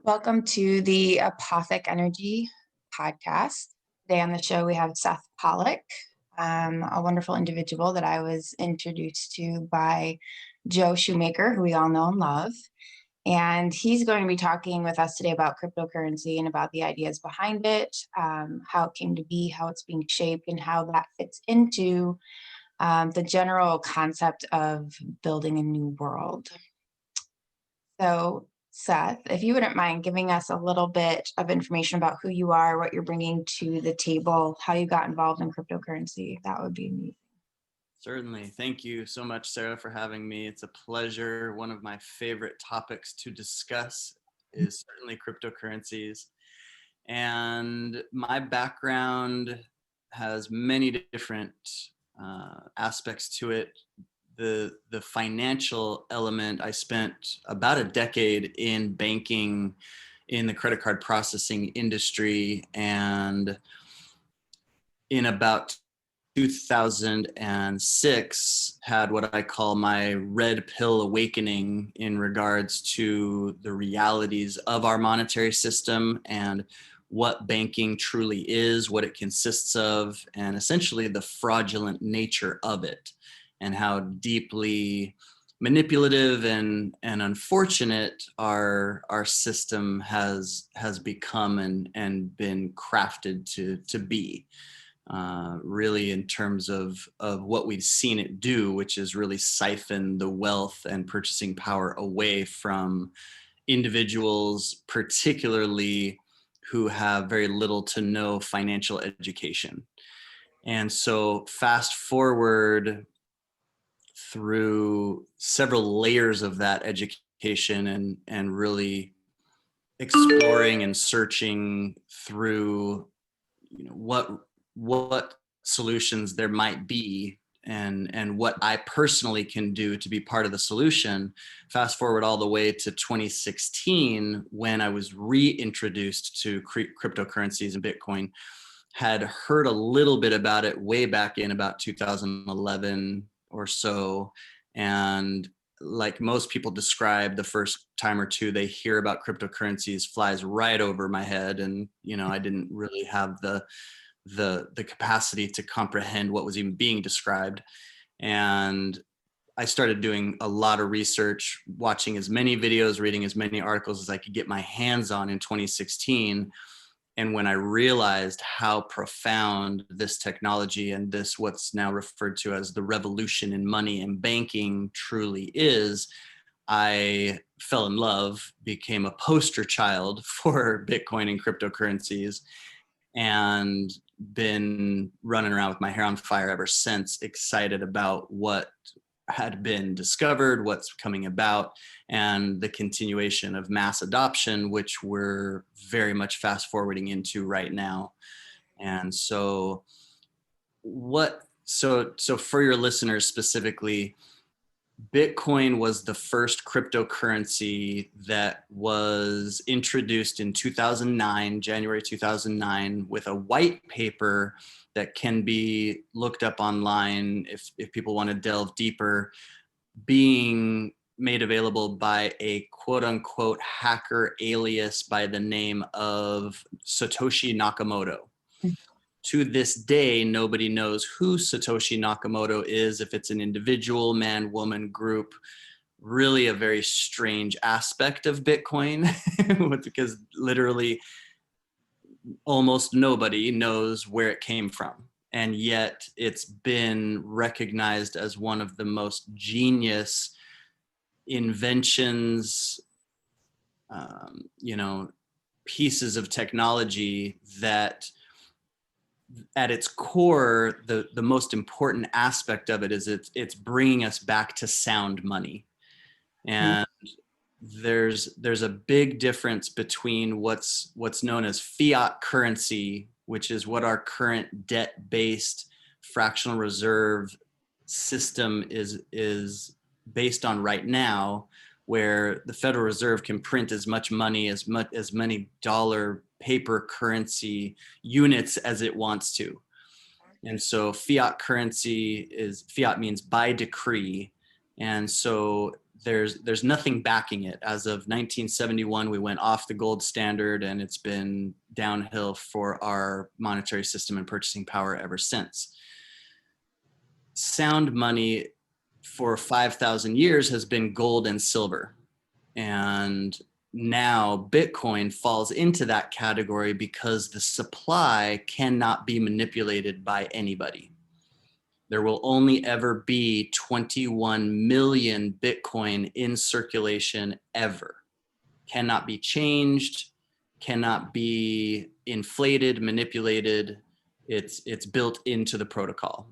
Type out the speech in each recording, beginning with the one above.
Welcome to the Apothic Energy podcast. Today on the show, we have Seth Pollock, a wonderful individual that I was introduced to by Joe Shoemaker, who we all know and love. And he's going to be talking with us today about cryptocurrency and about the ideas behind it, how it came to be, how it's being shaped, and how that fits into the general concept of building a new world. So, Seth, if you wouldn't mind giving us a little bit of information about who you are, what you're bringing to the table, how you got involved in cryptocurrency, that would be amazing. Certainly. Thank you so much, Sarah, for having me. It's a pleasure. One of my favorite topics to discuss is certainly cryptocurrencies. And my background has many different aspects to it. The financial element, I spent about a decade in banking in the credit card processing industry, and in about 2006 had what I call my red pill awakening in regards to the realities of our monetary system and what banking truly is, what it consists of, and essentially the fraudulent nature of it, and how deeply manipulative and unfortunate our system has become and been crafted to be. Really in terms of what we've seen it do, which is really siphon the wealth and purchasing power away from individuals, particularly who have very little to no financial education. And so fast forward through several layers of that education and really exploring and searching through, what solutions there might be and what I personally can do to be part of the solution. Fast forward all the way to 2016, when I was reintroduced to cryptocurrencies and Bitcoin. Had heard a little bit about it way back in about 2011 or so, and like most people describe, the first time or two they hear about cryptocurrencies flies right over my head, and I didn't really have the capacity to comprehend what was even being described. And I started doing a lot of research, watching as many videos, reading as many articles as I could get my hands on in 2016. And when I realized how profound this technology and this what's now referred to as the revolution in money and banking truly is, I fell in love, became a poster child for Bitcoin and cryptocurrencies, and been running around with my hair on fire ever since, excited about what had been discovered, what's coming about, and the continuation of mass adoption, which we're very much fast forwarding into right now. And so so for your listeners specifically, Bitcoin was the first cryptocurrency that was introduced in 2009, January 2009, with a white paper that can be looked up online if people want to delve deeper, being made available by a quote unquote hacker alias by the name of Satoshi Nakamoto. To this day, nobody knows who Satoshi Nakamoto is, if it's an individual, man, woman, group. Really a very strange aspect of Bitcoin because literally almost nobody knows where it came from. And yet it's been recognized as one of the most genius inventions, pieces of technology that at its core, the most important aspect of it is it's bringing us back to sound money. And there's a big difference between what's known as fiat currency, which is what our current debt-based fractional reserve system is based on right now, where the Federal Reserve can print as much money, as many dollar paper currency units as it wants to. And so fiat currency fiat means by decree. And so there's nothing backing it. As of 1971, we went off the gold standard, and it's been downhill for our monetary system and purchasing power ever since. Sound money for 5,000 years has been gold and silver. And now Bitcoin falls into that category because the supply cannot be manipulated by anybody. There will only ever be 21 million Bitcoin in circulation ever. Cannot be changed, cannot be inflated, manipulated. It's built into the protocol.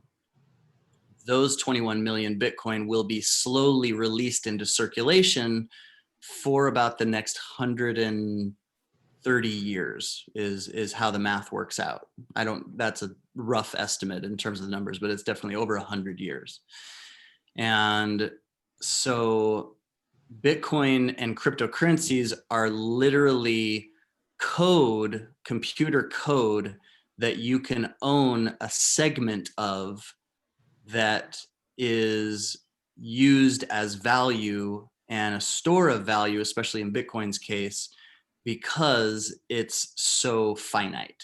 Those 21 million Bitcoin will be slowly released into circulation for about the next 130 years is how the math works out. That's a rough estimate in terms of the numbers, but it's definitely over 100 years. And so Bitcoin and cryptocurrencies are literally computer code that you can own a segment of that is used as value and a store of value, especially in Bitcoin's case, because it's so finite.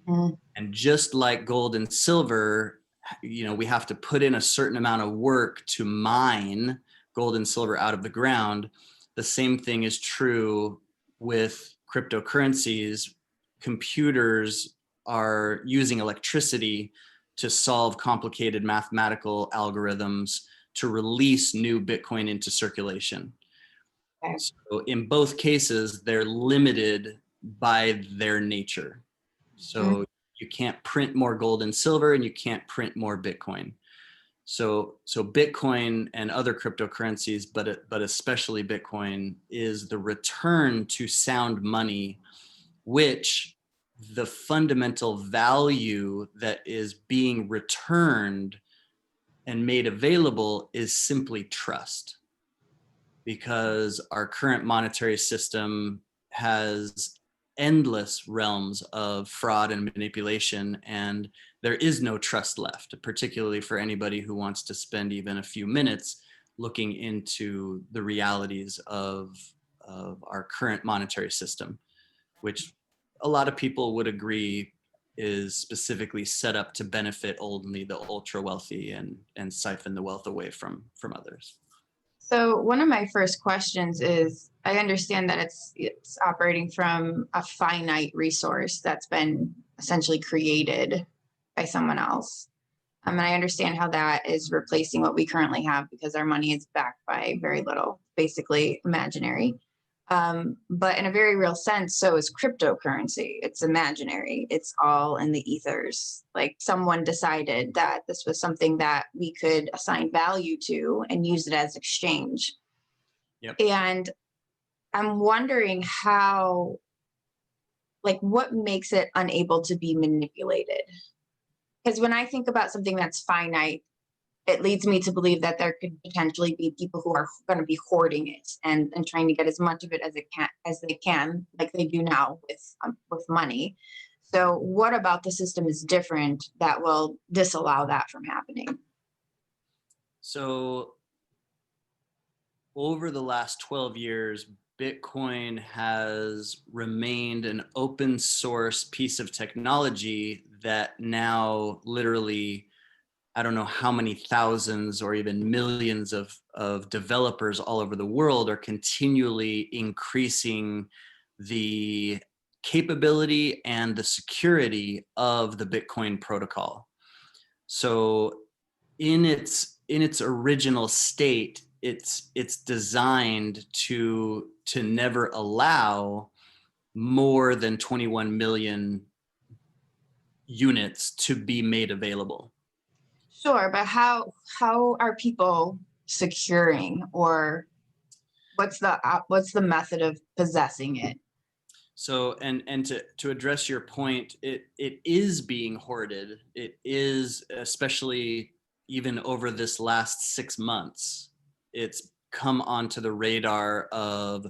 Mm-hmm. And just like gold and silver, we have to put in a certain amount of work to mine gold and silver out of the ground. The same thing is true with cryptocurrencies. Computers are using electricity to solve complicated mathematical algorithms to release new Bitcoin into circulation. Okay. So in both cases, they're limited by their nature. So you can't print more gold and silver, and you can't print more Bitcoin. So Bitcoin and other cryptocurrencies, but especially Bitcoin, is the return to sound money, which the fundamental value that is being returned and made available is simply trust. Because our current monetary system has endless realms of fraud and manipulation, and there is no trust left, particularly for anybody who wants to spend even a few minutes looking into the realities of our current monetary system, which a lot of people would agree is specifically set up to benefit only the ultra wealthy and siphon the wealth away from others. So one of my first questions is, I understand that it's operating from a finite resource that's been essentially created by someone else. And I understand how that is replacing what we currently have because our money is backed by very little, basically imaginary. But in a very real sense, so is cryptocurrency. It's imaginary. It's all in the ethers. Like someone decided that this was something that we could assign value to and use it as exchange. Yep. And I'm wondering what makes it unable to be manipulated? Because when I think about something that's finite, it leads me to believe that there could potentially be people who are going to be hoarding it and trying to get as much of it as they can, like they do now with money. So what about the system is different that will disallow that from happening? So over the last 12 years, Bitcoin has remained an open source piece of technology that now literally, I don't know how many thousands or even millions of developers all over the world are continually increasing the capability and the security of the Bitcoin protocol. So in its original state, it's designed to never allow more than 21 million units to be made available. Sure, but how are people securing, or what's the method of possessing it? So, and to address your point, it is being hoarded. It is, especially even over this last 6 months, it's come onto the radar of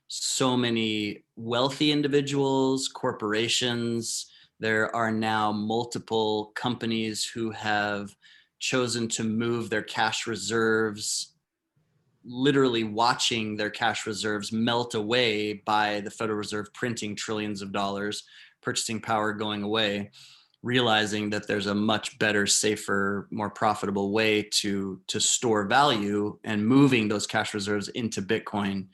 so many wealthy individuals, corporations. There are now multiple companies who have chosen to move their cash reserves literally watching their cash reserves melt away by the Federal Reserve printing trillions of dollars, purchasing power going away, realizing that there's a much better, safer, more profitable way to store value, and moving those cash reserves into Bitcoin.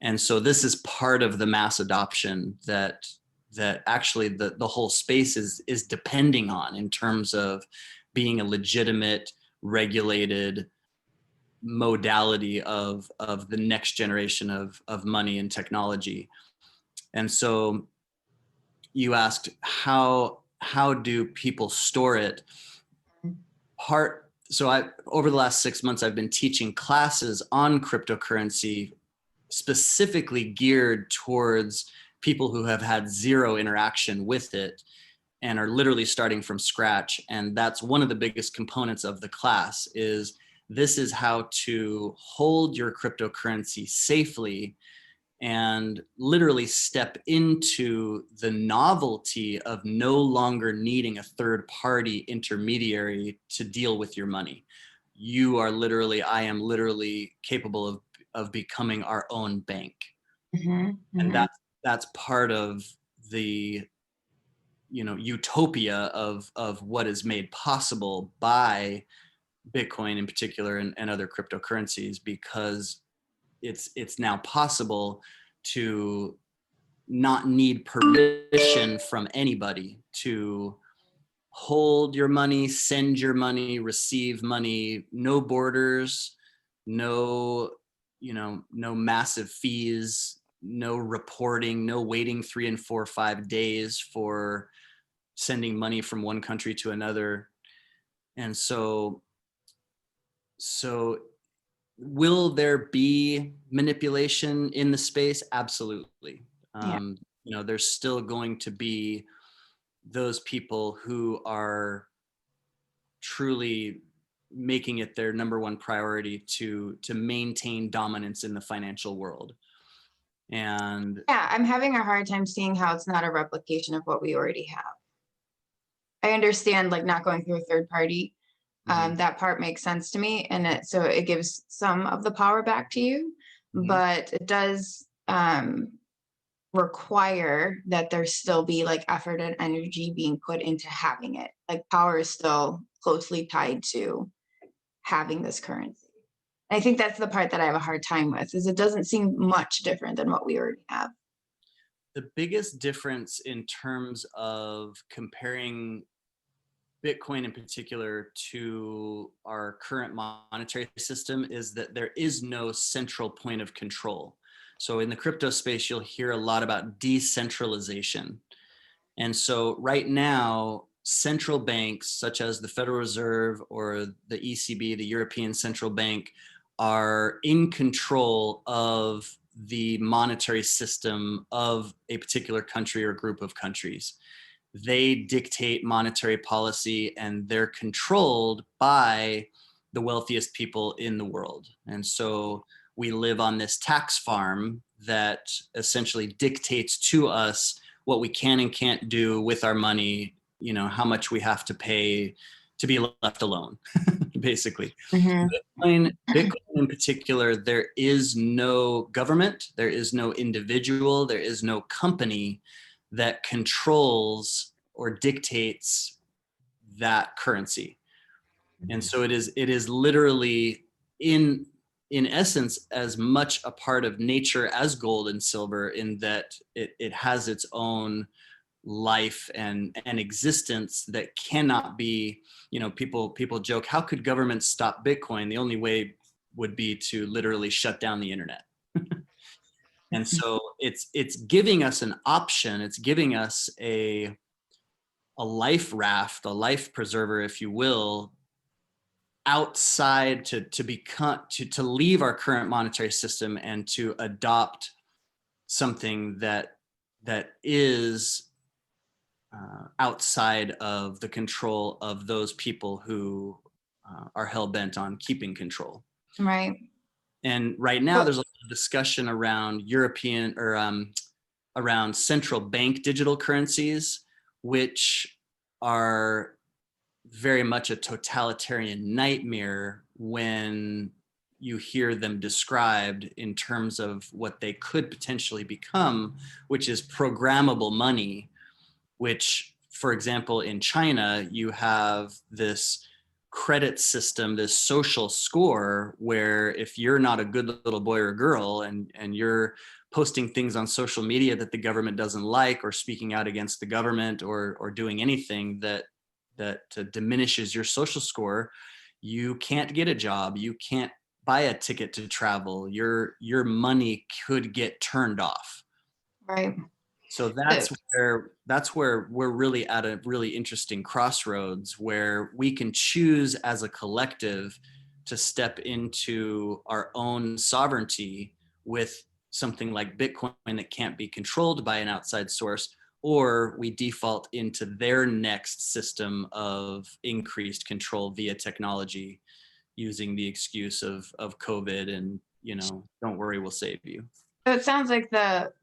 And so this is part of the mass adoption that actually the whole space is depending on, in terms of being a legitimate, regulated modality of the next generation of money and technology. And so you asked, how do people store it? Over the last 6 months, I've been teaching classes on cryptocurrency, specifically geared towards people who have had zero interaction with it and are literally starting from scratch. And that's one of the biggest components of the class. This is how to hold your cryptocurrency safely and literally step into the novelty of no longer needing a third party intermediary to deal with your money. I am literally capable of becoming our own bank. And that's part of the utopia of what is made possible by Bitcoin in particular, and other cryptocurrencies, because it's now possible to not need permission from anybody to hold your money, send your money, receive money, no borders, no no massive fees, no reporting, no waiting 3 and 4 or 5 days for sending money from one country to another. And so will there be manipulation in the space? Absolutely. Yeah. There's still going to be those people who are truly making it their number one priority to maintain dominance in the financial world. And Yeah, I'm having a hard time seeing how it's not a replication of what we already have. I understand like not going through a third party. That part makes sense to me. And so it gives some of the power back to you, but it does require that there still be like effort and energy being put into having it. Like power is still closely tied to having this currency. I think that's the part that I have a hard time with, is it doesn't seem much different than what we already have. the biggest difference in terms of comparing Bitcoin in particular to our current monetary system is that there is no central point of control. So in the crypto space, you'll hear a lot about decentralization. And so right now, central banks such as the Federal Reserve or the ECB, the European Central Bank, are in control of the monetary system of a particular country or group of countries. They dictate monetary policy, and they're controlled by the wealthiest people in the world. And so we live on this tax farm that essentially dictates to us what we can and can't do with our money, how much we have to pay to be left alone, basically. Bitcoin in particular, there is no government, there is no individual, there is no company that controls or dictates that currency. And so it is literally in essence as much a part of nature as gold and silver, in that it has its own life and existence that cannot be, people joke, how could governments stop Bitcoin? The only way would be to literally shut down the internet. And so it's giving us an option. It's giving us a life raft, a life preserver, if you will, outside to leave our current monetary system and to adopt something that is outside of the control of those people who are hell bent on keeping control. Right. And right now, there's a lot of discussion around European or around central bank digital currencies, which are very much a totalitarian nightmare when you hear them described in terms of what they could potentially become, which is programmable money, which, for example, in China, you have this credit system, this social score, where if you're not a good little boy or girl and you're posting things on social media that the government doesn't like, or speaking out against the government, or doing anything that diminishes your social score, you can't get a job, you can't buy a ticket to travel, your money could get turned off. Right. So that's where we're really at a really interesting crossroads, where we can choose as a collective to step into our own sovereignty with something like Bitcoin that can't be controlled by an outside source, or we default into their next system of increased control via technology, using the excuse of COVID and, don't worry, we'll save you. So it sounds like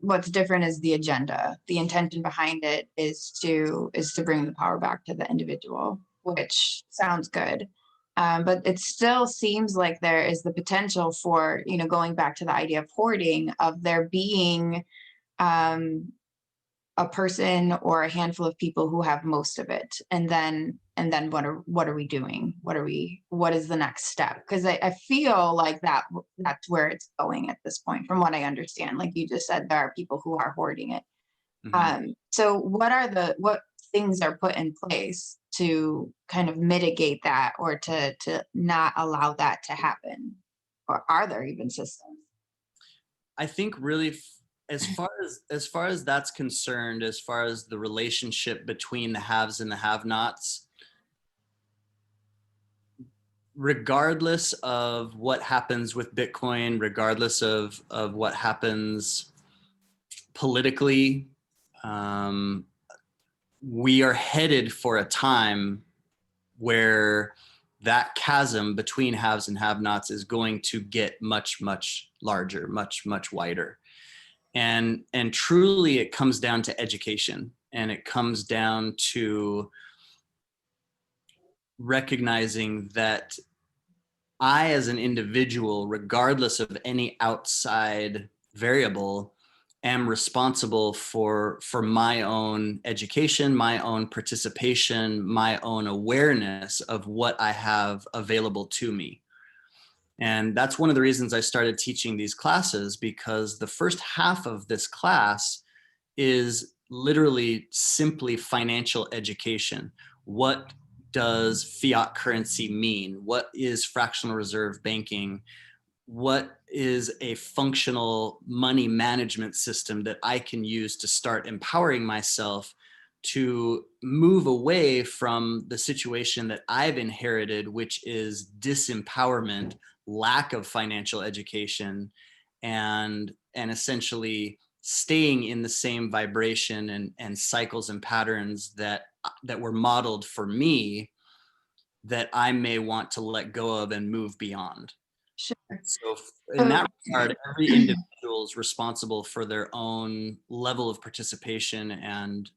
what's different is the agenda. The intention behind it is to bring the power back to the individual, which sounds good. But it still seems like there is the potential for, going back to the idea of hoarding, of there being um, a person or a handful of people who have most of it, and then what are we doing, what is the next step? Because I feel like that's where it's going at this point, from what I understand. Like you just said, there are people who are hoarding it. Mhm. So what things are put in place to kind of mitigate that, or to not allow that to happen? Or are there even systems? I think really, as far as that's concerned, as far as the relationship between the haves and the have-nots, regardless of what happens with Bitcoin, regardless of what happens politically, um, we are headed for a time where that chasm between haves and have-nots is going to get much, much larger, much, much wider. And truly it comes down to education, and it comes down to recognizing that I, as an individual, regardless of any outside variable, am responsible for my own education, my own participation, my own awareness of what I have available to me. And that's one of the reasons I started teaching these classes, because the first half of this class is literally simply financial education. What does fiat currency mean? What is fractional reserve banking? What is a functional money management system that I can use to start empowering myself to move away from the situation that I've inherited, which is disempowerment, lack of financial education, and essentially staying in the same vibration and cycles and patterns that were modeled for me, that I may want to let go of and move beyond. Sure. So in So that regard, every individual is responsible for their own level of participation and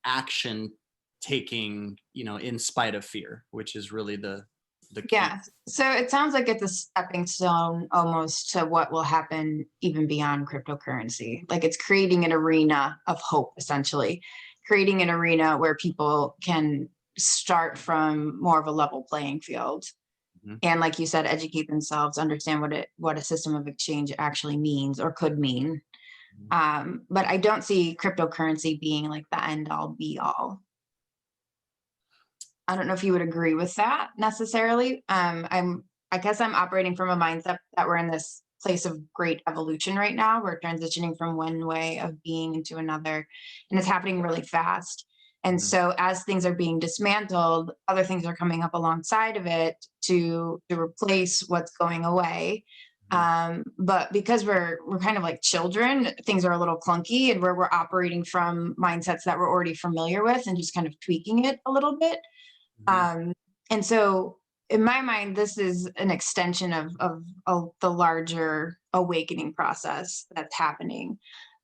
action taking, in spite of fear, which is really the key. yeah, so it sounds like it's a stepping stone almost to what will happen even beyond cryptocurrency. Like it's creating an arena of hope, essentially, creating an arena where people can start from more of a level playing field. Mhm. And like you said, educate themselves, understand what a system of exchange actually means or could mean. But I don't see cryptocurrency being like the end all be all. I don't know if you would agree with that necessarily. I guess I'm operating from a mindset that we're in this place of great evolution right now. We're transitioning from one way of being into another, and it's happening really fast. And Mhm. so as things are being dismantled, other things are coming up alongside of it to replace what's going away. Mhm. But because we're kind of like children, things are a little clunky, and where we're operating from mindsets that we're already familiar with and just kind of tweaking it a little bit. Mhm. um, and so in my mind, this is an extension of the larger awakening process that's happening.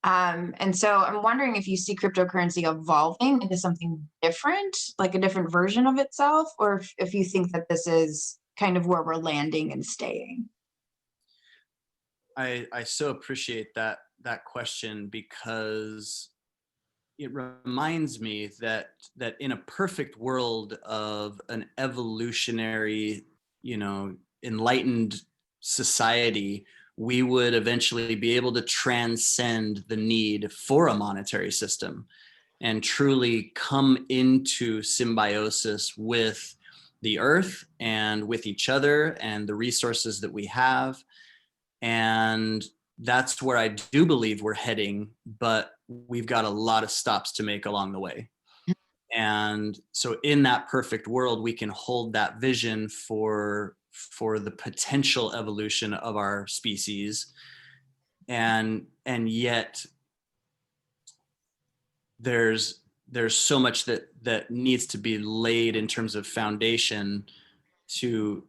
And so I'm wondering if you see cryptocurrency evolving into something different, like a different version of itself, or if you think that this is kind of where we're landing and staying. I so appreciate that question, because it reminds me that in a perfect world of an evolutionary, enlightened society, we would eventually be able to transcend the need for a monetary system and truly come into symbiosis with the earth and with each other and the resources that we have. And that's where I do believe we're heading, but we've got a lot of stops to make along the way. And so in that perfect world, we can hold that vision for the potential evolution of our species. And yet there's so much that needs to be laid in terms of foundation to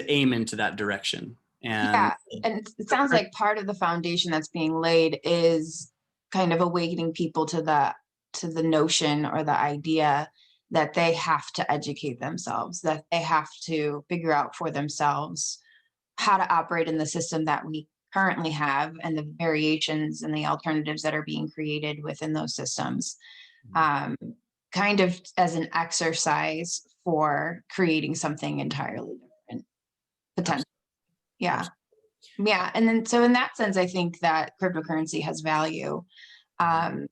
aim into that direction. And Yeah, and it sounds like part of the foundation that's being laid is kind of awakening people to the notion or the idea that they have to educate themselves, that they have to figure out for themselves how to operate in the system that we currently have and the variations and the alternatives that are being created within those systems. Um, Kind of as an exercise for creating something entirely different, potentially. Yeah. Yeah, and then so in that sense, I think that cryptocurrency has value. Um,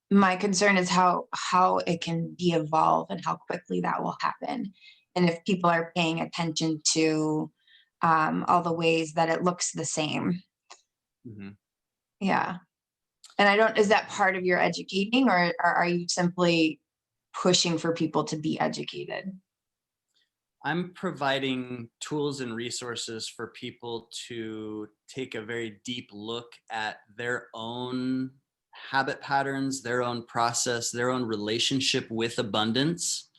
my concern is how it can de-evolve and how quickly that will happen, and if people are paying attention to all the ways that it looks the same. Mhm. Yeah, and I don't. Is that part of your educating, or are you simply pushing for people to be educated? I'm providing tools and resources for people to take a very deep look at their own habit patterns, their own process, their own relationship with abundance,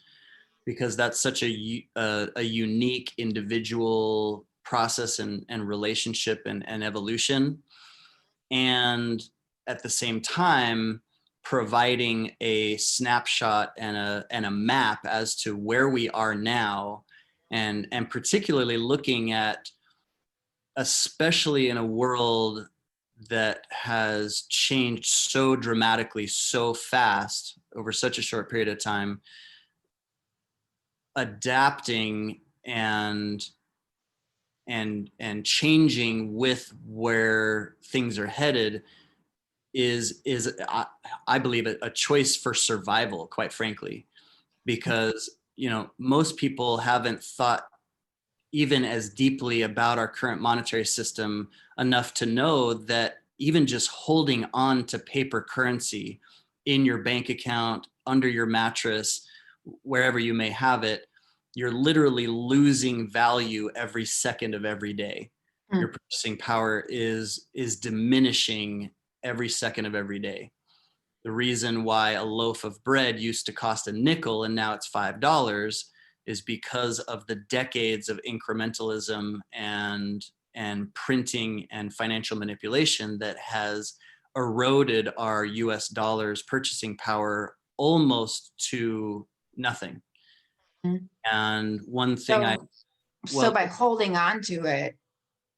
because that's such a unique individual process and relationship and evolution. And at the same time, providing a snapshot and a map as to where we are now, and particularly looking at, especially in a world that has changed so dramatically so fast over such a short period of time, adapting and changing with where things are headed is I believe a choice for survival, quite frankly, because most people haven't thought even as deeply about our current monetary system enough to know that even just holding on to paper currency in your bank account, under your mattress, wherever you may have it, you're literally losing value every second of every day. Your Mm, purchasing power is diminishing every second of every day. The reason why a loaf of bread used to cost a nickel and now it's $5 is because of the decades of incrementalism and printing and financial manipulation that has eroded our US dollars purchasing power almost to nothing. mm. And one thing I So, so well by holding on to it,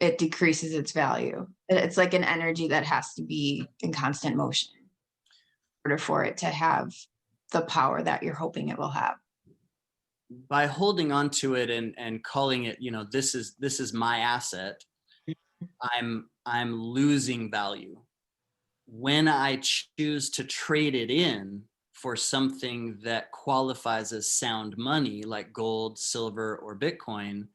it decreases its value. It's like an energy that has to be in constant motion in order for it to have the power that you're hoping it will have. by holding on to it and calling it, this is my asset, I'm losing value. When I choose to trade it in for something that qualifies as sound money, like gold, silver, or Bitcoin,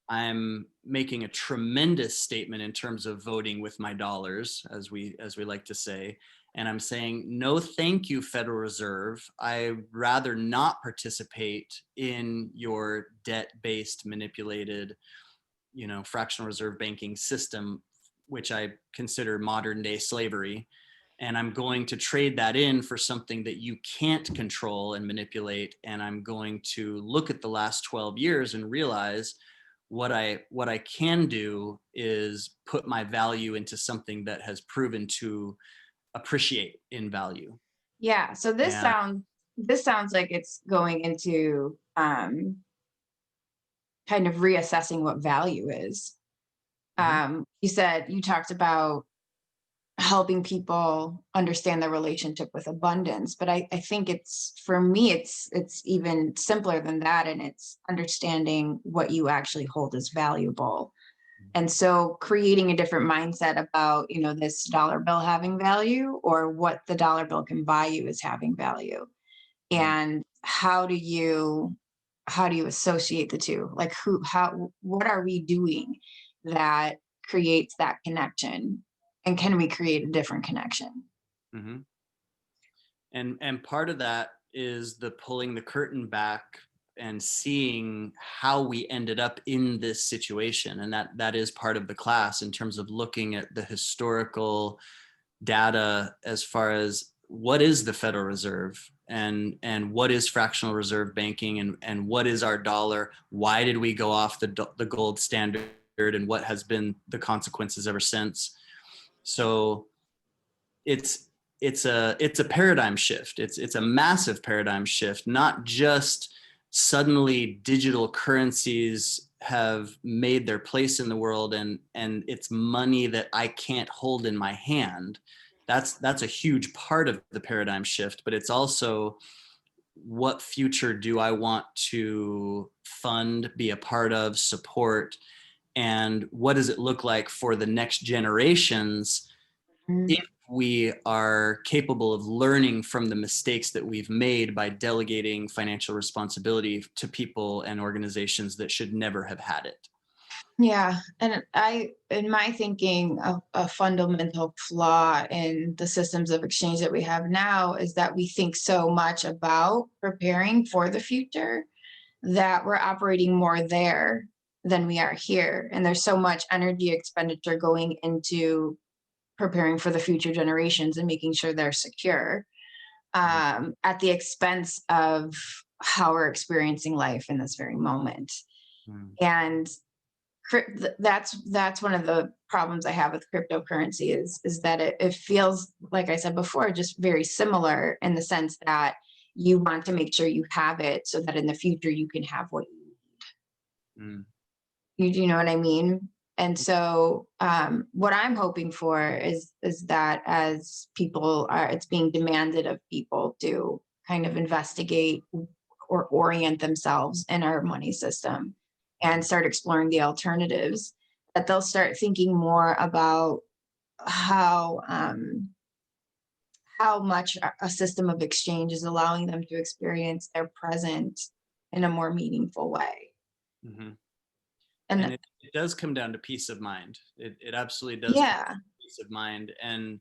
I'm making a tremendous statement in terms of voting with my dollars, as we like to say. And I'm saying, no, thank you, Federal Reserve. I'd rather not participate in your debt-based, manipulated, fractional reserve banking system, which I consider modern day slavery. And I'm going to trade that in for something that you can't control and manipulate. And I'm going to look at the last 12 years and realize what I can do is put my value into something that has proven to appreciate in value. Yeah. So And this sounds like it's going into kind of reassessing what value is. Mhm. You talked about helping people understand their relationship with abundance, but I think it's, for me, it's even simpler than that, and it's understanding what you actually hold as valuable. And so creating a different mindset about, this dollar bill having value, or what the dollar bill can buy you as having value. Mm. And how do you associate the two? Like, what are we doing that creates that connection? And can we create a different connection? Mhm. And part of that is the pulling the curtain back and seeing how we ended up in this situation, and that is part of the class, in terms of looking at the historical data as far as what is the Federal Reserve, and what is fractional reserve banking, and what is our dollar, why did we go off the gold standard, and what has been the consequences ever since. So it's it's a paradigm shift. It's a massive paradigm shift. Not just suddenly digital currencies have made their place in the world, and it's money that I can't hold in my hand. That's a huge part of the paradigm shift, but it's also, what future do I want to fund, be a part of, support, and what does it look like for the next generations Mm. if we are capable of learning from the mistakes that we've made by delegating financial responsibility to people and organizations that should never have had it. Yeah. And in my thinking, a fundamental flaw in the systems of exchange that we have now is that we think so much about preparing for the future that we're operating more there than we are here. And there's so much energy expenditure going into preparing for the future generations and making sure they're secure, at the expense of how we're experiencing life in this very moment. Mm. And that's one of the problems I have with cryptocurrency, is that it feels, like I said before, just very similar, in the sense that you want to make sure you have it so that in the future you can have what Mm. you do. You know what I mean? And so, what I'm hoping for is that, as people are, it's being demanded of people to kind of investigate or orient themselves in our money system and start exploring the alternatives, that they'll start thinking more about how how much a system of exchange is allowing them to experience their present in a more meaningful way. Mhm. And And it does come down to peace of mind. It absolutely does come yeah, down to peace of mind. And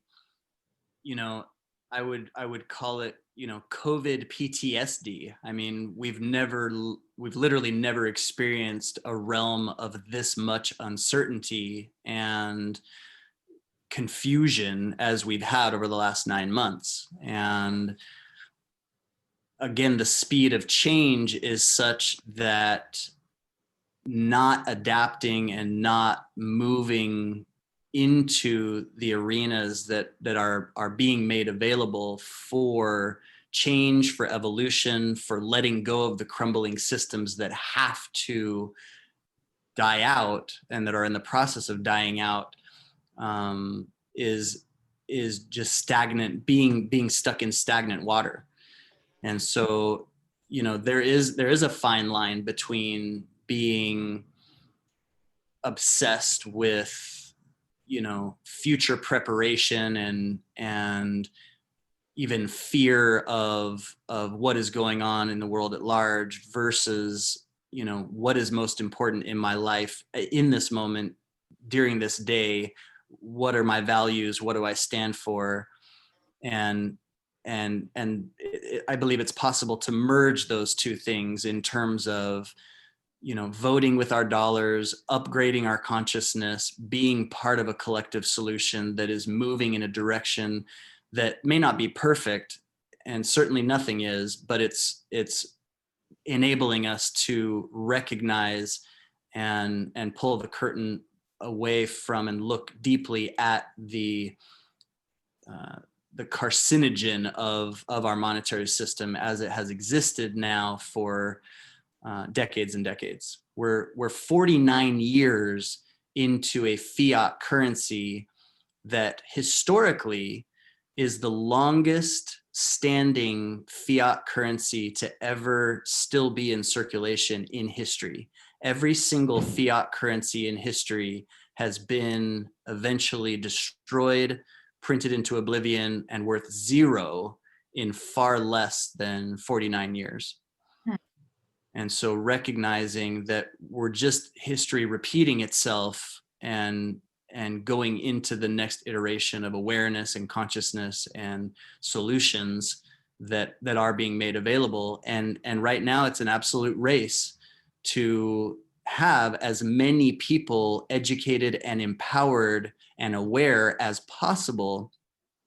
you know, I would call it, COVID PTSD. I mean, we've literally never experienced a realm of this much uncertainty and confusion as we've had over the last 9 months. And again, the speed of change is such that not adapting and not moving into the arenas that are being made available for change, for evolution, for letting go of the crumbling systems that have to die out and that are in the process of dying out, um, is is just stagnant, being stuck in stagnant water. And so, there is a fine line between being obsessed with, future preparation and even fear of what is going on in the world at large, versus, what is most important in my life in this moment, during this day. What are my values? What do I stand for? And I believe it's possible to merge those two things, in terms of, voting with our dollars, upgrading our consciousness, being part of a collective solution that is moving in a direction that may not be perfect, and certainly nothing is, but it's enabling us to recognize and pull the curtain away from and look deeply at uh, the carcinogen of our monetary system as it has existed now for decades and decades. We're 49 years into a fiat currency that historically is the longest standing fiat currency to ever still be in circulation in history. Every single fiat currency in history has been eventually destroyed, printed into oblivion, and worth zero in far less than 49 years. And so recognizing that we're just history repeating itself and going into the next iteration of awareness and consciousness and solutions that are being made available. And right now it's an absolute race to have as many people educated and empowered and aware as possible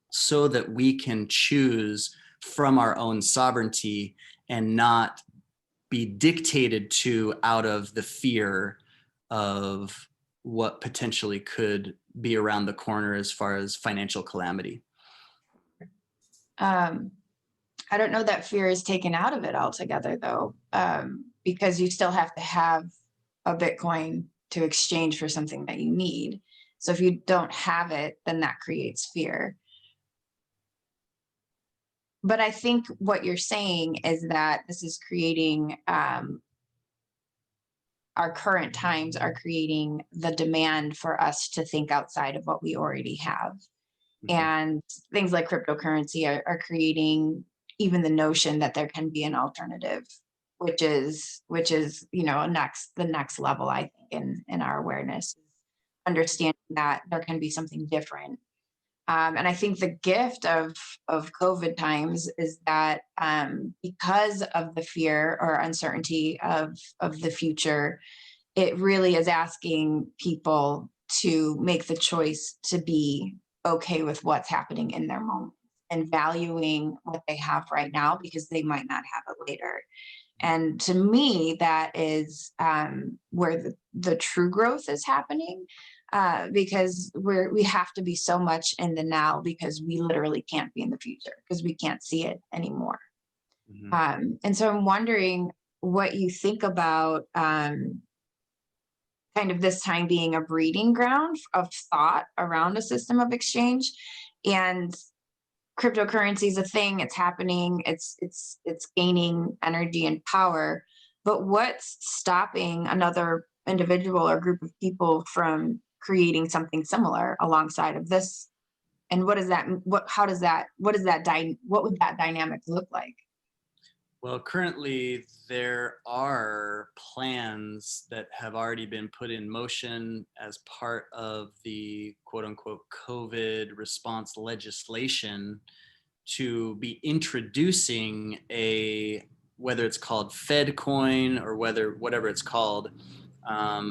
so that we can choose from our own sovereignty and not be dictated to out of the fear of what potentially could be around the corner as far as financial calamity. I don't know that fear is taken out of it altogether, though, because you still have to have a Bitcoin to exchange for something that you need. So if you don't have it, then that creates fear. But I think what you're saying is that this is creating, our current times are creating the demand for us to think outside of what we already have. And things like cryptocurrency are creating even the notion that there can be an alternative, which is the next level, I think, in our awareness, understanding that there can be something different. And I think the gift of COVID times is that, because of the fear or uncertainty of the future, it really is asking people to make the choice to be okay with what's happening in their moment and valuing what they have right now because they might not have it later. And to me, that is, where the true growth is happening, because we have to be so much in the now because we literally can't be in the future because we can't see it anymore. And so I'm wondering what you think about, kind of this time being a breeding ground of thought around a system of exchange. And cryptocurrency is a thing, it's happening, it's gaining energy and power. But what's stopping another individual or group of people from creating something similar alongside of this? And what does that what would that dynamic look like? Well, currently there are plans that have already been put in motion as part of the quote unquote COVID response legislation to be introducing whether it's called Fed coin or whatever it's called,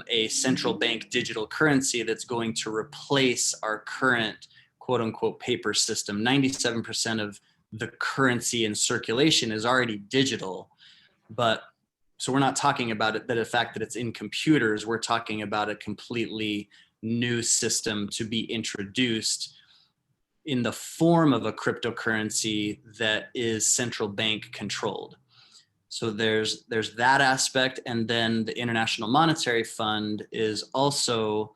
a central bank digital currency that's going to replace our current quote unquote paper system. 97% of the currency in circulation is already digital, but so we're not talking about it, that the fact that it's in computers, we're talking about a completely new system to be introduced in the form of a cryptocurrency that is central bank controlled. So there's that aspect. And then the International Monetary Fund is also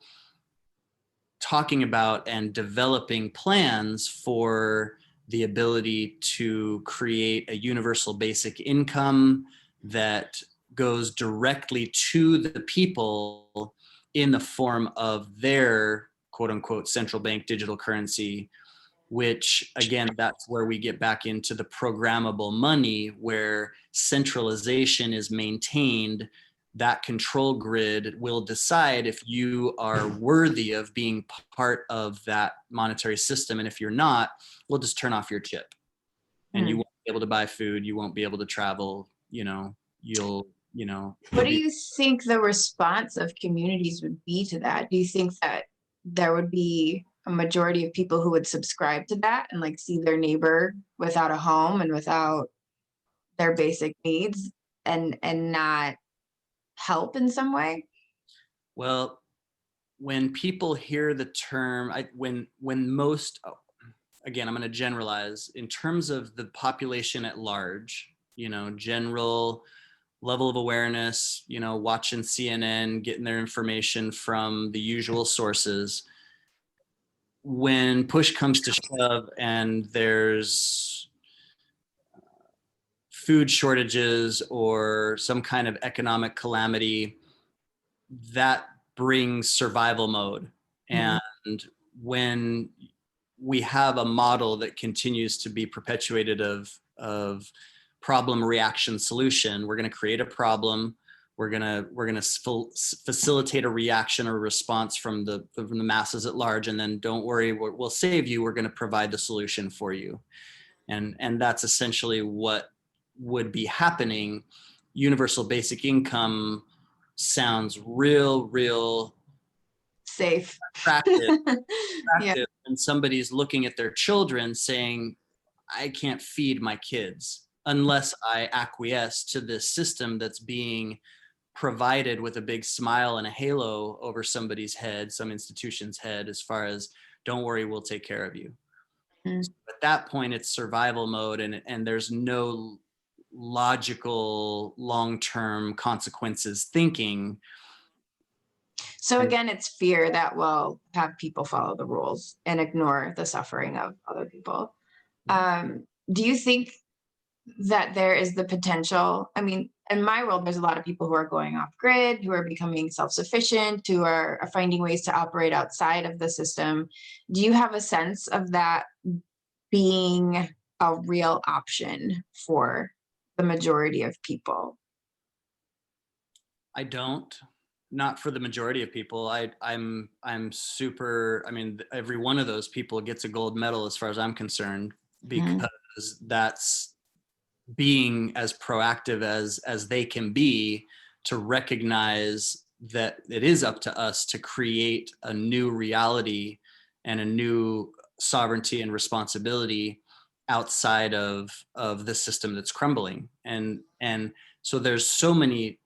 talking about and developing plans for the ability to create a universal basic income that goes directly to the people in the form of their quote unquote central bank digital currency, which again, that's where we get back into the programmable money where centralization is maintained. That control grid will decide if you are worthy of being part of that monetary system. And if you're not, we'll just turn off your chip and you won't be able to buy food. You won't be able to travel, What do you think the response of communities would be to that? Do you think that there would be a majority of people who would subscribe to that and like see their neighbor without a home and without their basic needs and not help in some way? Well, when people hear the term, when most, again, I'm going to generalize in terms of the population at large, general level of awareness, watching CNN, getting their information from the usual sources. When push comes to shove and there's food shortages or some kind of economic calamity, that brings survival mode. And when we have a model that continues to be perpetuated of problem, reaction, solution, we're going to create a problem. We're gonna facilitate a reaction or response from the masses at large, and then don't worry, we'll save you. We're going to provide the solution for you, and that's essentially what would be happening. Universal basic income sounds real safe. attractive, Yeah. and somebody's looking at their children saying, I can't feed my kids unless I acquiesce to this system that's being provided with a big smile and a halo over somebody's head, some institution's head, as far as, don't worry, we'll take care of you. So at that point, it's survival mode, and there's no logical long-term consequences thinking. So again, it's fear that will have people follow the rules and ignore the suffering of other people. Do you think that there is the potential? I mean, in my world, there's a lot of people who are going off grid, who are becoming self-sufficient, who are finding ways to operate outside of the system. Do you have a sense of that being a real option for the majority of people? I don't. Not for the majority of people. I'm super. I mean, every one of those people gets a gold medal as far as I'm concerned, because that's being as proactive as they can be to recognize that it is up to us to create a new reality and a new sovereignty and responsibility outside of the system that's crumbling. And so there's so many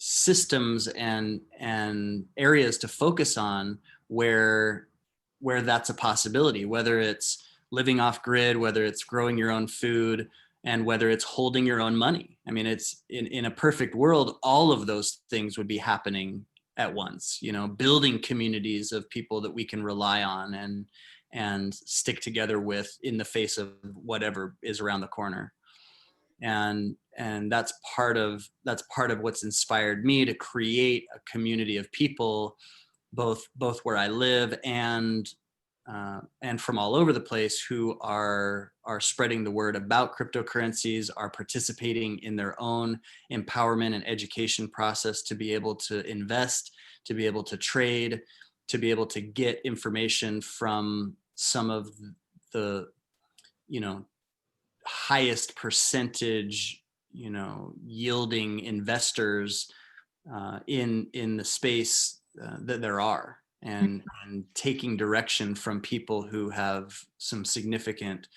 systems and areas to focus on where that's a possibility, whether it's living off grid, whether it's growing your own food, and whether it's holding your own money. I mean, it's in a perfect world, all of those things would be happening at once, building communities of people that we can rely on and stick together with in the face of whatever is around the corner. And that's part of what's inspired me to create a community of people, both where I live and from all over the place, who are spreading the word about cryptocurrencies, are participating in their own empowerment and education process to be able to invest, to be able to trade, to be able to get information from some of the highest percentage yielding investors in the space that there are, and taking direction from people who have some significant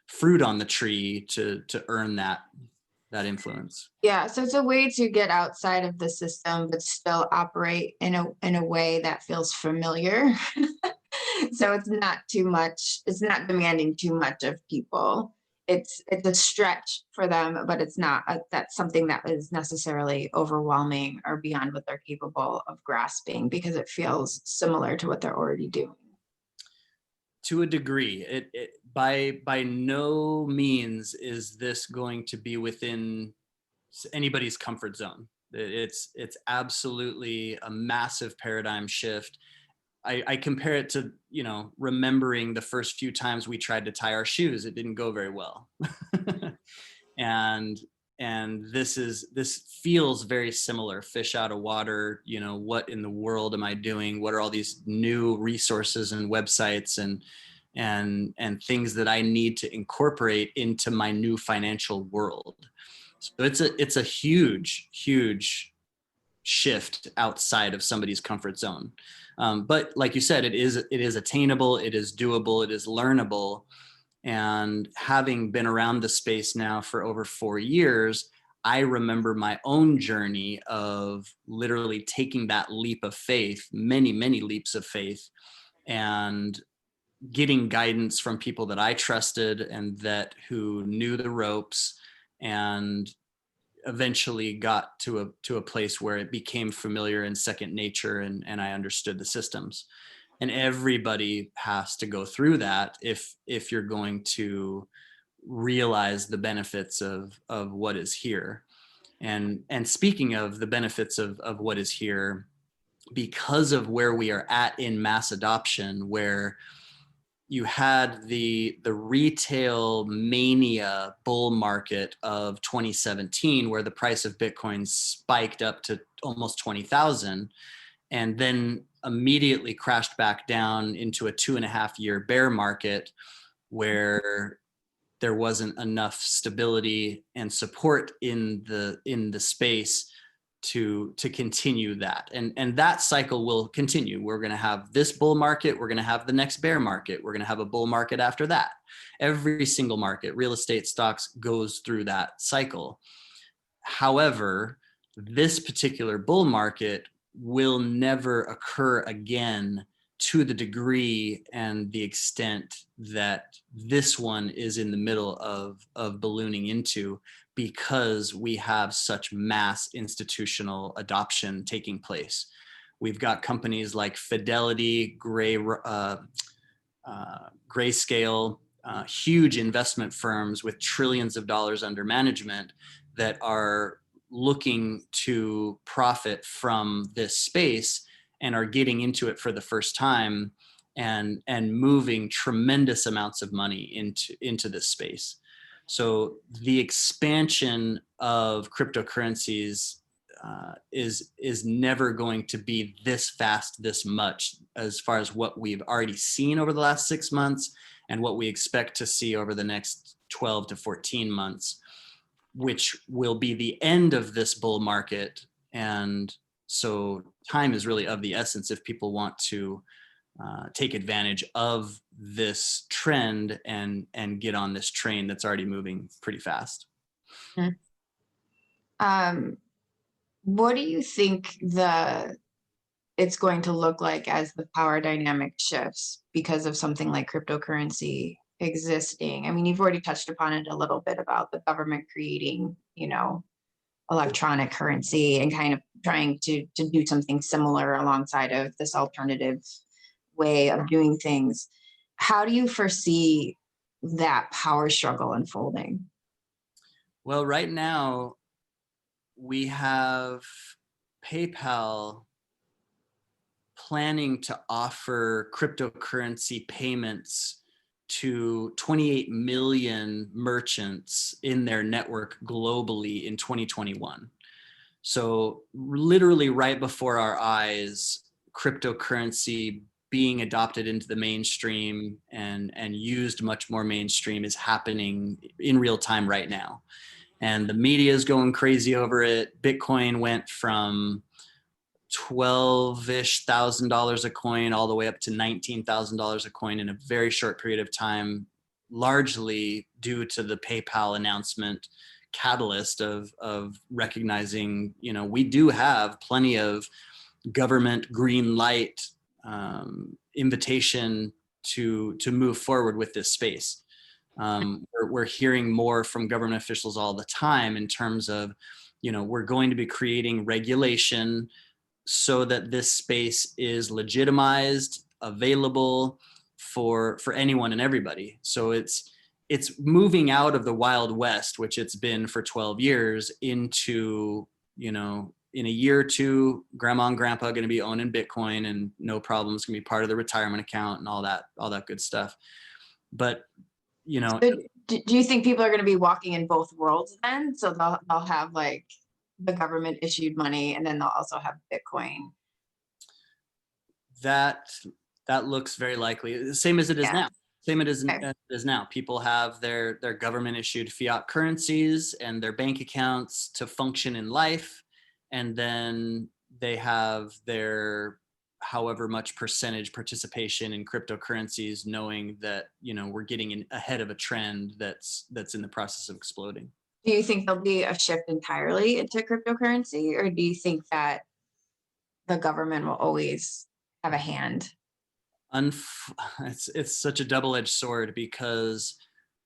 fruit on the tree to earn that influence. Yeah, so it's a way to get outside of the system, but still operate in a way that feels familiar. So it's not too much, it's not demanding too much of people. It's a stretch for them, but it's not that's something that is necessarily overwhelming or beyond what they're capable of grasping, because it feels similar to what they're already doing. To a degree, it by no means is this going to be within anybody's comfort zone. It's absolutely a massive paradigm shift. I compare it to, remembering the first few times we tried to tie our shoes. It didn't go very well. and this feels very similar. Fish out of water. What in the world am I doing? What are all these new resources and websites and things that I need to incorporate into my new financial world? So it's a huge shift outside of somebody's comfort zone. But like you said, it is attainable, it is doable, it is learnable. And having been around the space now for over 4 years, I remember my own journey of literally taking that leap of faith, many leaps of faith, and getting guidance from people that I trusted and who knew the ropes, and eventually got to a place where it became familiar and second nature, and I understood the systems. And everybody has to go through that if you're going to realize the benefits of what is here. And speaking of the benefits of what is here, because of where we are at in mass adoption, where you had the retail mania bull market of 2017, where the price of Bitcoin spiked up to almost 20,000, and then immediately crashed back down into a 2.5 year bear market, where there wasn't enough stability and support in the space to continue that. And that cycle will continue. We're going to have this bull market, we're going to have the next bear market, we're going to have a bull market after that. Every single market, real estate, stocks, goes through that cycle. However, this particular bull market will never occur again to the degree and the extent that this one is in the middle of ballooning into, because we have such mass institutional adoption taking place. We've got companies like Fidelity, Grayscale, huge investment firms with trillions of dollars under management that are looking to profit from this space and are getting into it for the first time, and moving tremendous amounts of money into this space. So the expansion of cryptocurrencies is never going to be this fast, this much, as far as what we've already seen over the last 6 months and what we expect to see over the next 12 to 14 months, which will be the end of this bull market. And so time is really of the essence if people want to take advantage of this trend and get on this train that's already moving pretty fast. What do you think it's going to look like as the power dynamic shifts because of something like cryptocurrency existing? I mean, you've already touched upon it a little bit about the government creating, electronic currency and kind of trying to do something similar alongside of this alternative way of doing things. How do you foresee that power struggle unfolding? Well, right now we have PayPal planning to offer cryptocurrency payments to 28 million merchants in their network globally in 2021. So literally right before our eyes, cryptocurrency being adopted into the mainstream and used much more mainstream is happening in real time right now. And the media is going crazy over it. Bitcoin went from $12-ish thousand a coin all the way up to $19,000 a coin in a very short period of time, largely due to the PayPal announcement catalyst of recognizing, we do have plenty of government green light invitation to move forward with this space. We're hearing more from government officials all the time in terms of, we're going to be creating regulation so that this space is legitimized, available for anyone and everybody. So it's moving out of the Wild West, which it's been for 12 years, into, in a year or two, grandma and grandpa are going to be owning Bitcoin and no problem. It's going to be part of the retirement account and all that good stuff. But, So do you think people are going to be walking in both worlds then? So they'll have like the government issued money and then they'll also have Bitcoin. That looks very likely. Same as it is now. Same as it is now. People have their government issued fiat currencies and their bank accounts to function in life. And then they have their however much percentage participation in cryptocurrencies, knowing that, we're getting ahead of a trend that's in the process of exploding. Do you think there'll be a shift entirely into cryptocurrency, or do you think that the government will always have a hand? It's such a double-edged sword, because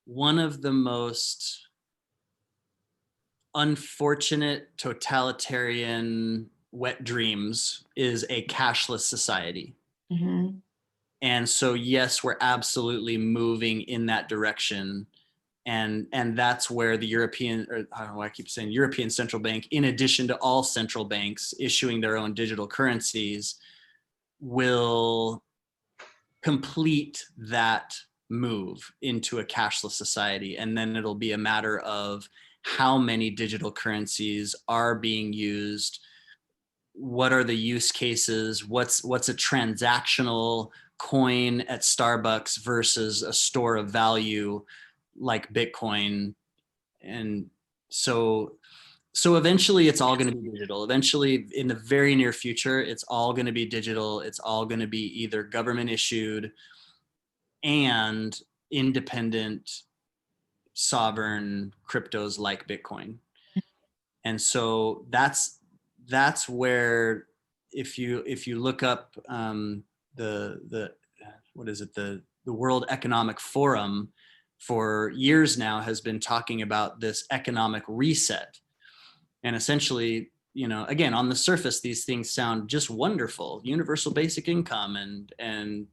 one of the most unfortunate totalitarian wet dreams is a cashless society. Mm-hmm. And so, yes, we're absolutely moving in that direction. And that's where the European, or I don't know why I keep saying European Central Bank, in addition to all central banks issuing their own digital currencies, will complete that move into a cashless society. And then it'll be a matter of how many digital currencies are being used, what are the use cases, what's a transactional coin at Starbucks versus a store of value like Bitcoin. And so eventually it's all going to be digital. Eventually, in the very near future, it's all going to be digital. It's all going to be either government issued and independent sovereign cryptos like Bitcoin. And so that's where, if you look up the what is it, the World Economic Forum for years now has been talking about this economic reset. And essentially, again, on the surface, these things sound just wonderful: universal basic income and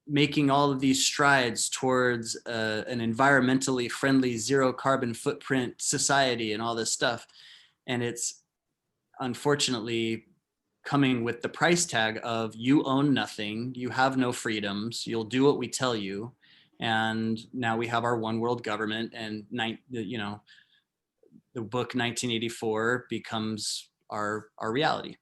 making all of these strides towards an environmentally friendly, zero carbon footprint society and all this stuff. And it's unfortunately coming with the price tag of you own nothing, you have no freedoms, you'll do what we tell you. And now we have our one world government, and the book 1984 becomes our reality.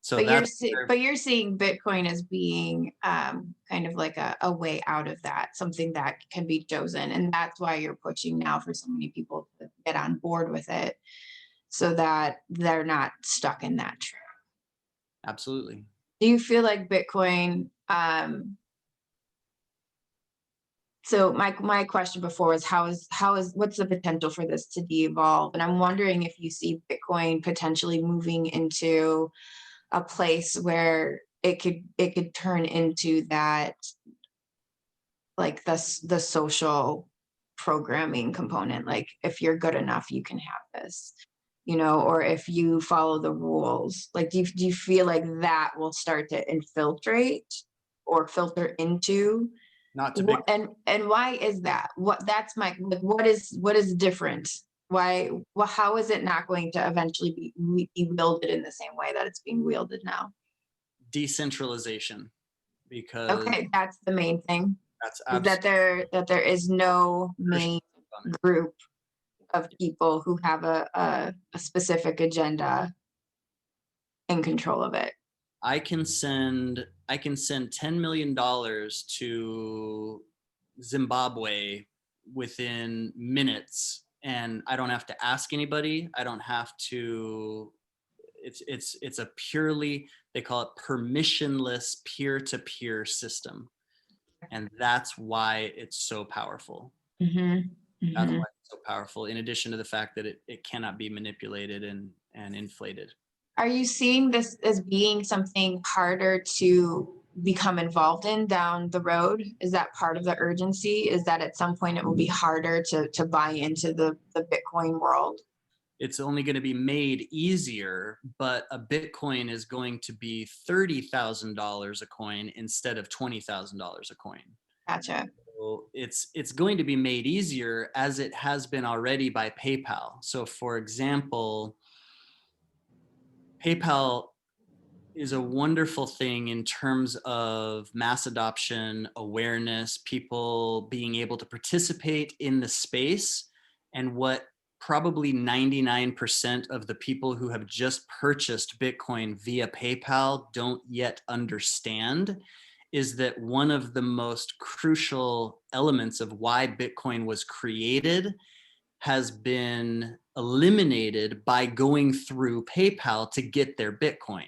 So But you're seeing Bitcoin as being kind of like a way out of that, something that can be chosen. And that's why you're pushing now for so many people to get on board with it, so that they're not stuck in that trap. absolutely. Do you feel like Bitcoin, so my question before was what's the potential for this to de-evolve? And I'm wondering if you see Bitcoin potentially moving into a place where it could turn into that, like the social programming component. Like, if you're good enough, you can have this, or if you follow the rules. Like, do you feel like that will start to infiltrate or filter into? Not to big. And why is that? That's my, like, what is different? Why? Well, how is it not going to eventually be wielded in the same way that it's being wielded now? Decentralization, because Okay, that's the main thing. that's Is that there is no main group of people who have a specific agenda in control of it. I can send $10 million to Zimbabwe within minutes, and I don't have to ask anybody. I don't have to. It's a purely, they call it permissionless peer-to-peer system, and that's why it's so powerful. Mm-hmm. That's Mm-hmm. why it's so powerful. In addition to the fact that it cannot be manipulated and inflated. Are you seeing this as being something harder to become involved in down the road? Is that part of the urgency? Is that at some point it will be harder to buy into the Bitcoin world? It's only going to be made easier, but a Bitcoin is going to be $30,000 a coin instead of $20,000 a coin. Gotcha. So it's going to be made easier, as it has been already by PayPal. So, for example, PayPal is a wonderful thing in terms of mass adoption, awareness, people being able to participate in the space. And what probably 99% of the people who have just purchased Bitcoin via PayPal don't yet understand is that one of the most crucial elements of why Bitcoin was created has been eliminated by going through PayPal to get their Bitcoin.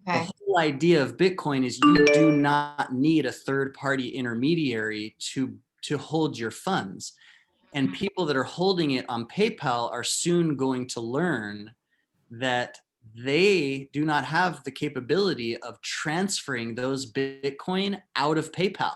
Okay. The whole idea of Bitcoin is you do not need a third-party intermediary to hold your funds. And people that are holding it on PayPal are soon going to learn that they do not have the capability of transferring those Bitcoin out of PayPal.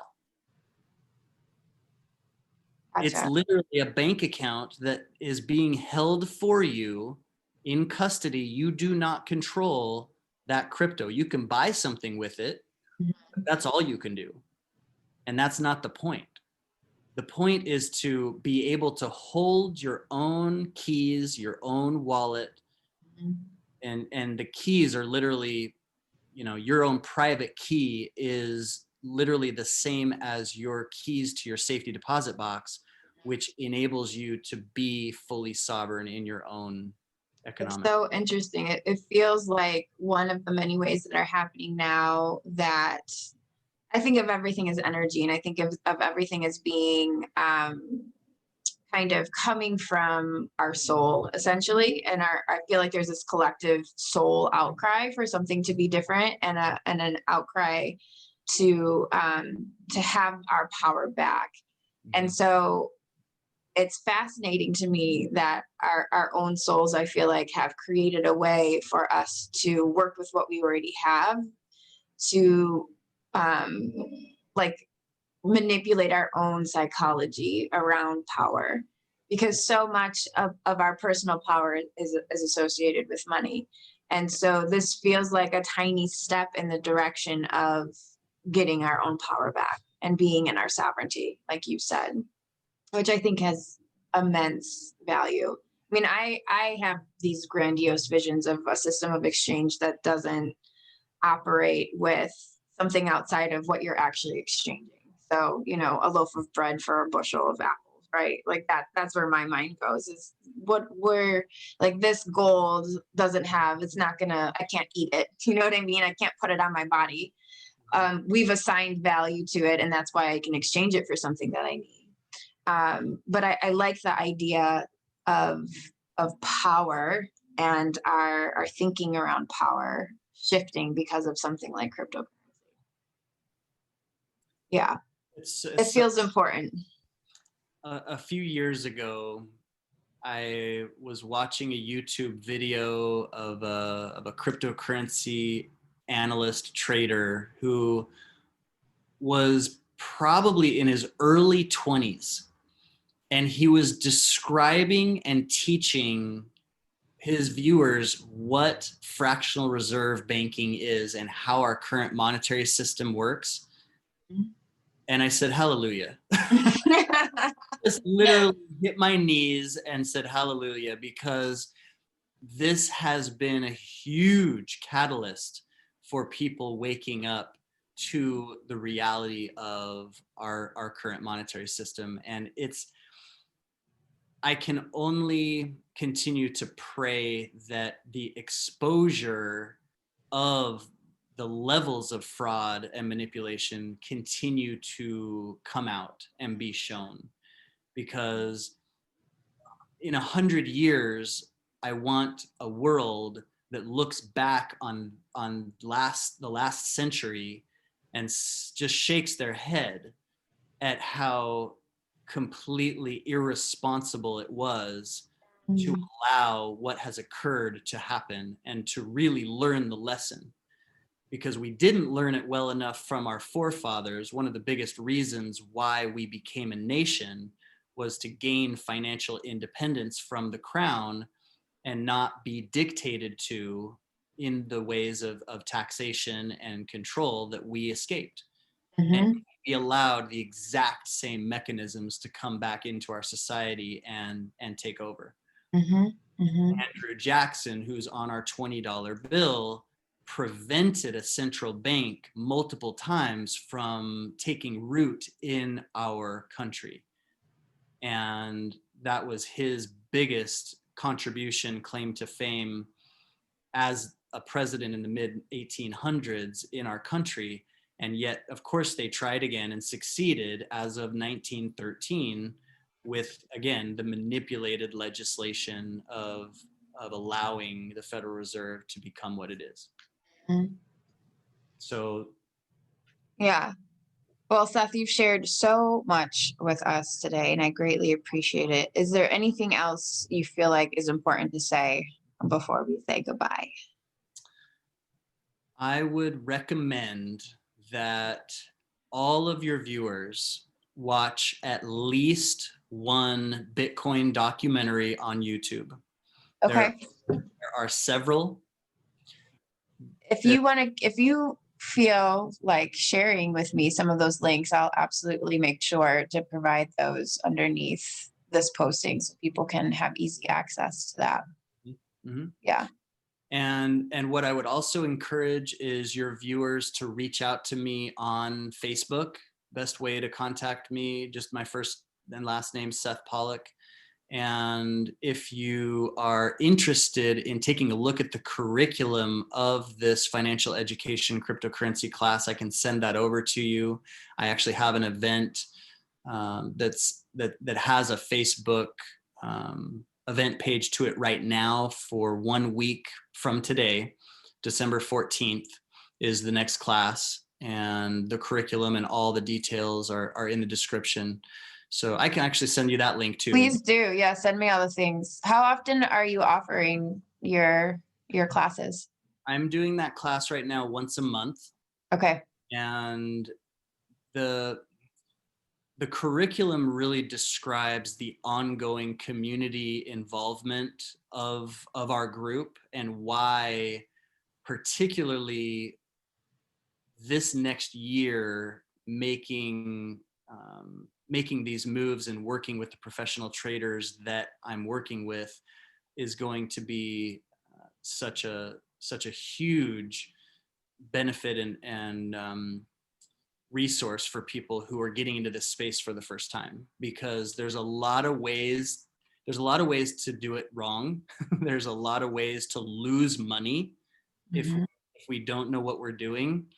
It's Gotcha. literally a bank account that is being held for you in custody. You do not control that crypto. You can buy something with it, but Mhm. that's all you can do. And that's not the point. The point is to be able to hold your own keys, your own wallet, and the keys are literally, your own private key is literally the same as your keys to your safety deposit box, which enables you to be fully sovereign in your own It's economic. so interesting. It feels like one of the many ways that are happening now that I think of everything as energy, and I think of everything as being kind of coming from our soul, essentially. And I feel like there's this collective soul outcry for something to be different, and an outcry to have our power back. And Mhm. so it's fascinating to me that our own souls, I feel like, have created a way for us to work with what we already have to um, like manipulate our own psychology around power, because so much of our personal power is associated with money. And so this feels like a tiny step in the direction of getting our own power back and being in our sovereignty, like you said, which I think has immense value. I mean, I have these grandiose visions of a system of exchange that doesn't operate with something outside of what you're actually exchanging. So, a loaf of bread for a bushel of apples, right? Like that's where my mind goes, is what we're like, this gold doesn't have, it's not gonna, I can't eat it. You know what I mean? I can't put it on my body. We've assigned value to it, and that's why I can exchange it for something that I need. But I like the idea of power and our thinking around power shifting because of something like cryptocurrency. Yeah, it It's feels important. a few years ago, I was watching a YouTube video of a cryptocurrency analyst trader who was probably in his early 20s, and he was describing and teaching his viewers what fractional reserve banking is and how our current monetary system works. And I said, hallelujah. Just literally hit my knees and said hallelujah, because this has been a huge catalyst for people waking up to the reality of our current monetary system. And I can only continue to pray that the exposure of the levels of fraud and manipulation continue to come out and be shown, because in 100 years, I want a world that looks back on the last century and just shakes their head at how completely irresponsible it was to Mhm. allow what has occurred to happen, and to really learn the lesson, because we didn't learn it well enough from our forefathers. One of the biggest reasons why we became a nation was to gain financial independence from the crown and not be dictated to in the ways of taxation and control that we escaped. And Mhm. we allowed the exact same mechanisms to come back into our society and take over. Mhm. Mhm. Andrew Jackson, who's on our $20 bill, prevented a central bank multiple times from taking root in our country. And that was his biggest contribution, claim to fame, as a president in the mid 1800s in our country. And yet, of course, they tried again and succeeded as of 1913 with, again, the manipulated legislation of allowing the Federal Reserve to become what it is. Mhm. So Yeah. Well, Seth, you've shared so much with us today, and I greatly appreciate it. Is there anything else you feel like is important to say before we say goodbye? I would recommend that all of your viewers watch at least one Bitcoin documentary on YouTube. Okay. There are several. If you want to, if you feel like sharing with me some of those links, I'll absolutely make sure to provide those underneath this posting so people can have easy access to that. Mhm. Yeah. And what I would also encourage is your viewers to reach out to me on Facebook. Best way to contact me, just my first and last name, Seth Pollock. And if you are interested in taking a look at the curriculum of this financial education cryptocurrency class, I can send that over to you. I actually have an event that has a Facebook event page to it right now for 1 week from today. December 14th is the next class, and the curriculum and all the details are in the description. So I can actually send you that link too. Please do. Yeah, send me all the things. How often are you offering your classes? I'm doing that class right now once a month, Okay. and the the curriculum really describes the ongoing community involvement of our group, and why particularly this next year making these moves and working with the professional traders that I'm working with is going to be such a huge benefit and resource for people who are getting into this space for the first time, because there's a lot of ways to do it wrong. There's a lot of ways to lose money if Mhm. we don't know what we're doing.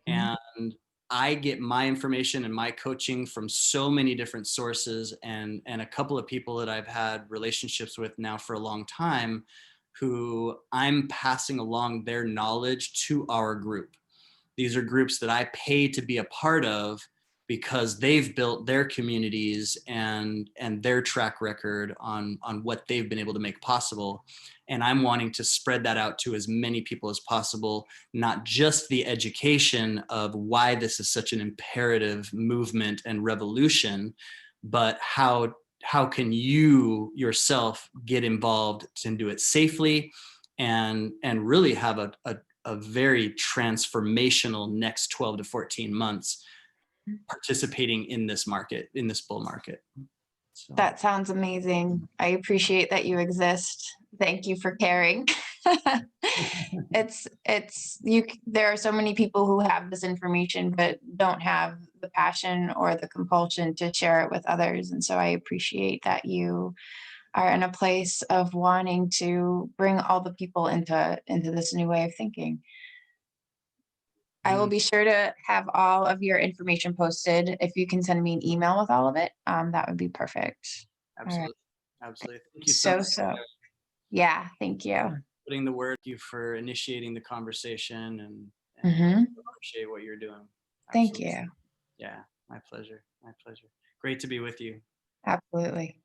Mhm. And I get my information and my coaching from so many different sources, and a couple of people that I've had relationships with now for a long time, who I'm passing along their knowledge to our group. These are groups that I pay to be a part of because they've built their communities and their track record on what they've been able to make possible. And I'm wanting to spread that out to as many people as possible, not just the education of why this is such an imperative movement and revolution, but how can you yourself get involved and do it safely, and really have a very transformational next 12 to 14 months participating in this market, in this bull market. So That sounds amazing. I appreciate that you exist. Thank you for caring. It's you there are so many people who have this information but don't have the passion or the compulsion to share it with others, and so I appreciate that you are in a place of wanting to bring all the people into this new way of thinking. I will be sure to have all of your information posted. If you can send me an email with all of it, that would be perfect. All right. absolutely, absolutely. Thank you so much So, yeah, thank you. for putting the word. Thank you for initiating the conversation, and Hmm. appreciate what you're doing. Thank Absolutely. you. Yeah, my pleasure. My pleasure. Great to be with you. Absolutely.